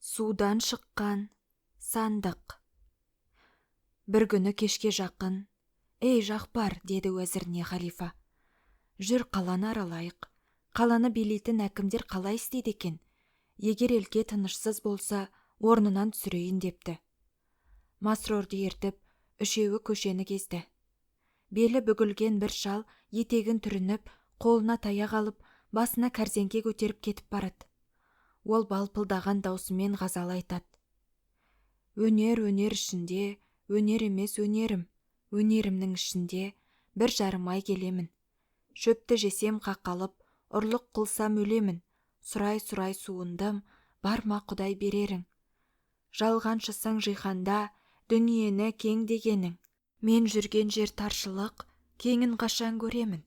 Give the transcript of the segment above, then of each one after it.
Судан шыққан сандық. Бір күні кешке жақын, «Ей Жақпар», деді уәзіріне халифа. «Жүр, қаланы аралайық. Қаланы билейтін әкімдер қалай істейді екен? Егер елге тынышсыз болса, орнынан түсірейін» депті. Масрорды ертіп, үшеуі көшені кезді. Белі бүгілген бір шал етегін түрініп, қолына таяқ алып, басына кәрзеңке көтеріп кетіп барады. Ол балпылдаған даусымен ғазал айтады. Өнер ішінде, өнер емес өнерім. Өнерімнің ішінде бір жарымай келемін. Шөпті жесем қақалып, ұрлық қылсам өлемін. Сұрай суындым, бар ма Құдай берерің. Жалғаншысың жиһанда, дүниені кең дегенің. Мен жүрген жер таршылық, кеңін қашан көремін.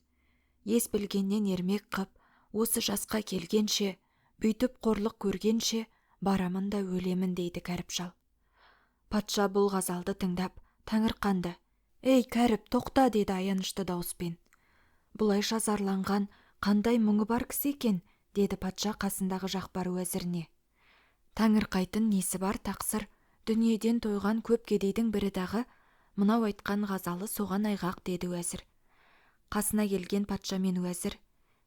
Ес білгеннен ермек қып, осы жасқа келгенше, бүйтіп қорлық көргенше, барамын да өлемін, дейді кәріп шал. Патша бұл ғазалды тыңдап, таңырқанды. «Ей, кәріп, тоқта», деді аянышты дауыспен. «Бұлайша зарланған қандай мұңы бар кісі екен», деді патша қасындағы Жақпар уәзіріне. «Таңырқайтын несі бар тақсыр, дүниеден тойған көп кедейдің бірі дағы, мынау айтқан ғазалы соған айғақ», деді уәзір. Қасына келген патша мен уәзір: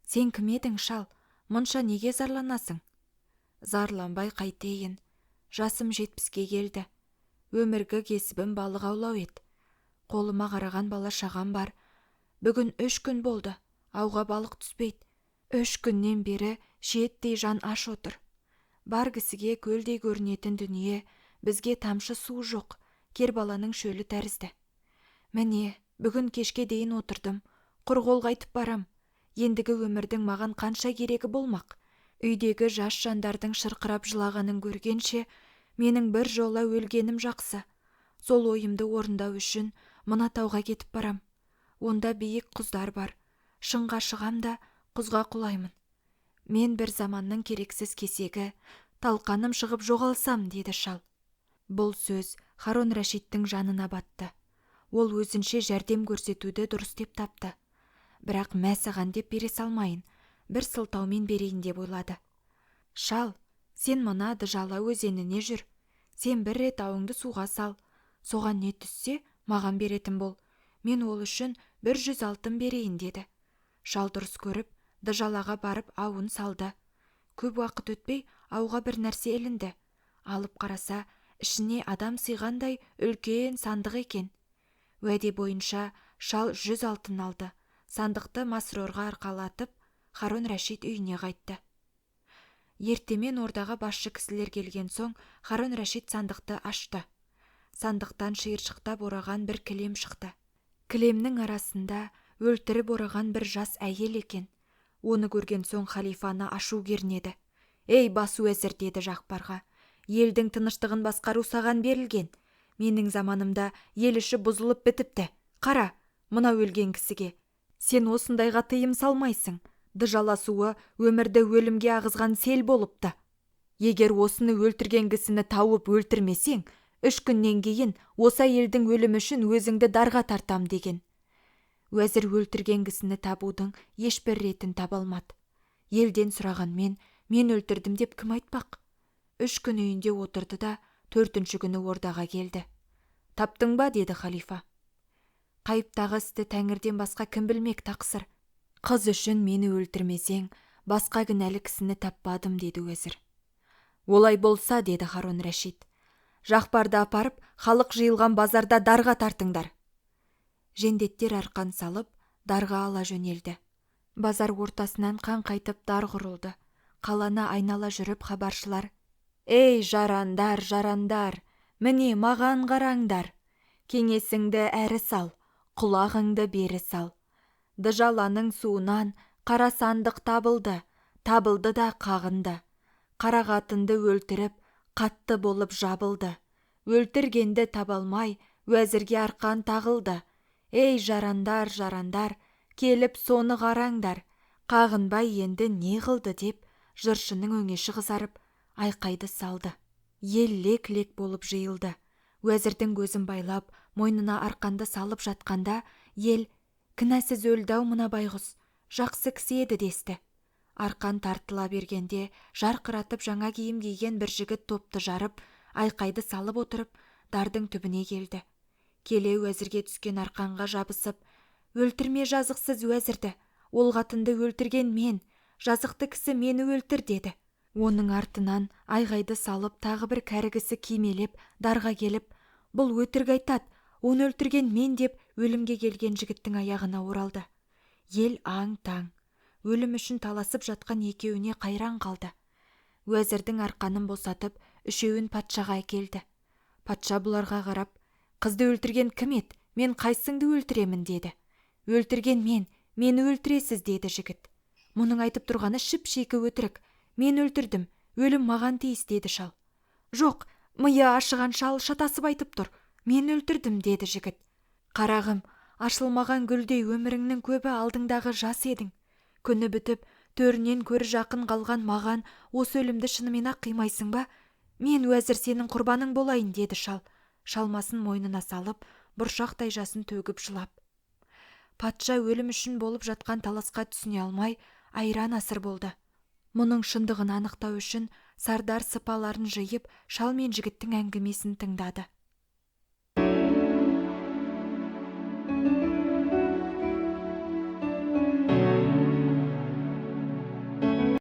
«Сен кім едің, шал? Мұнша неге зарланасың?» «Зарланбай қайтейін. Жасым 70-ке келді. Өміргі кесібім балық аулау еді. Қолыма қараған бала шағам бар. Бүгін 3 күн болды, ауға балық түспейді. 3 күннен бері шиеттей жан аш отыр. Бар кісіге көлдей көрінетін дүние, бізге тамшы су жоқ, кербаланың шөлі тәрізді. Міне, бүгін кешке дейін отырдым, құр қол қайтып барам. Ендігі өмірдің маған қанша керегі болмақ? Үйдегі жас жандардың шырқырап жылағанын көргенше, менің бір жола өлгенім жақсы. Сол ойымды орындау үшін мына тауға кетіп барам. Онда биік құздар бар. Шыңға шығам да құзға құлаймын. Мен бір заманның керексіз кесегі, талқаным шығып жоғалсам», деді шал. Бұл сөз Харон Рашидтің жанына батты. Ол өзінше жәрдем көрсетуді дұрыс деп тапты. Бірақ мә саған деп бере салмайын, бір сылтаумен берейін деп ойлады. «Шал, сен мына Дыжала өзеніне жүр. Сен бір рет ауыңды суға сал. Соған не түссе, маған беретін бол. Мен ол үшін 100 алтын берейін», деді. Шал дұрыс көріп, Дыжалаға барып ауын салды. Көп уақыт өтпей ауға бір нәрсе ілінді. Алып қараса, ішіне адам сыйғандай үлкен сандық екен. Уәде бойынша шал 100 алтын алды. Сандықты Масрорға арқалатып, Харон Рашид үйіне қайтты. Ертемен ордаға басшы кісілер келген соң, Харон Рашид сандықты ашты. Сандықтан шиыршықтап ораған бір кілем шықты. Кілемнің арасында өлтіріп ораған бір жас әйел екен. Оны көрген соң халифаны ашу кернеді. «Ей, бас уәзір», деді Жақпарға, «елдің тыныштығын басқару саған берілген. Менің заманымда ел іші бұзылып бітіпті. Қара, мына өлген кісіге. Сен осындайға тыйым салмайсың. Дыжала суы өмірді өлімге ағызған сел болыпты. Егер осыны өлтірген кісіні тауып өлтірмесең, 3 күннен кейін осы елдің өлімі үшін өзіңді дарға тартам», деген. Уәзір өлтірген кісіні табудың ешбір ретін таба алмады. Елден сұрағанмен, мен өлтірдім деп кім айтпақ? 3 күн үйінде отырды да 4-ші күні ордаға келді. «Таптың ба?» деді халифа. «Қайыптағы істі Тәңірден басқа кім білмек, тақсыр. Қыз үшін мені өлтірмесең, басқа кінәлі кісіні таппадым», деді уәзір. «Олай болса», деді Харон Рашид, «Жақпарды апарып, халық жиылған базарда дарға тартыңдар». Жендеттер арқан салып, дарға ала жөнелді. Базар ортасынан қан қайтып дар құрылды. Қаланы айнала жүріп хабаршылар: «Ей, жарандар, міне маған қараңдар. Кеңесіңді әрі сал, құлағыңды бері сал. Дыжаланың суынан қара сандық табылды да қағынды. Қарағатынды өлтіріп, қатты болып жабылды. Өлтіргенді табалмай, уәзірге арқан тағылды. Ей, жарандар, келіп соны қараңдар. Қағынбай енді не қылды?» деп жыршының өңеші қызарып, айқайды салды. Ел лек-лек болып жиылды. Уәзірдің көзін байлап, мойнына арқанды салып жатқанда, ел: «Кінәсіз өлді-ау мына байғұс, жақсы кісі еді» десті. Арқан тартыла бергенде жарқыратып жаңа киім киген бір жігіт топты жарып, айқайды салып отырып, дардың түбіне келді. Келе уәзірге түскен арқанға жабысып, өлтірме жазықсыз уәзірді, ол қатынды өлтірген мен, жазықты кісі мені өлтір деді. Оның артынан айғайды салып тағы бір кәрігісі кимелеп дарға келіп, бұл өтірік айтады, оны өлтірген мен деп өлімге келген жігіттің аяғына оралды. Ел аң-таң, өлім үшін таласып жатқан екеуіне қайран қалды. Уәзірдің арқанын босатып, үшеуін патшаға әкелді. Патша бұларға қарап, қызды өлтірген кім еді, мен қайсыңды өлтіремін деді. Өлтірген мен, мені өлтіресіз деді жігіт. Мұның айтып тұрғаны шіп-шикі өтірік, мен өлтірдім, өлім маған тиіс деді шал. Жоқ, миы ашыған шал шатасып айтып тұр, мен өлтірдім деді жігіт. Қарағым, ашылмаған гүлдей өміріңнің көбі алдыңдағы жас едің. Күні бітіп, төрінен көрі жақын қалған маған осы өлімді шынымен-ақ қимайсың ба? Мен уәзір сенің құрбаның болайын деді шал. Шалмасын мойнына салып, бұршақтай жасын төгіп жылап. Патша өлім үшін болып жатқан таласқа түсіне алмай, айран асыр болды. Мұның шындығын анықтау үшін сардар сыпаларын жиып, шал мен жігіттің әңгімесін тыңдады.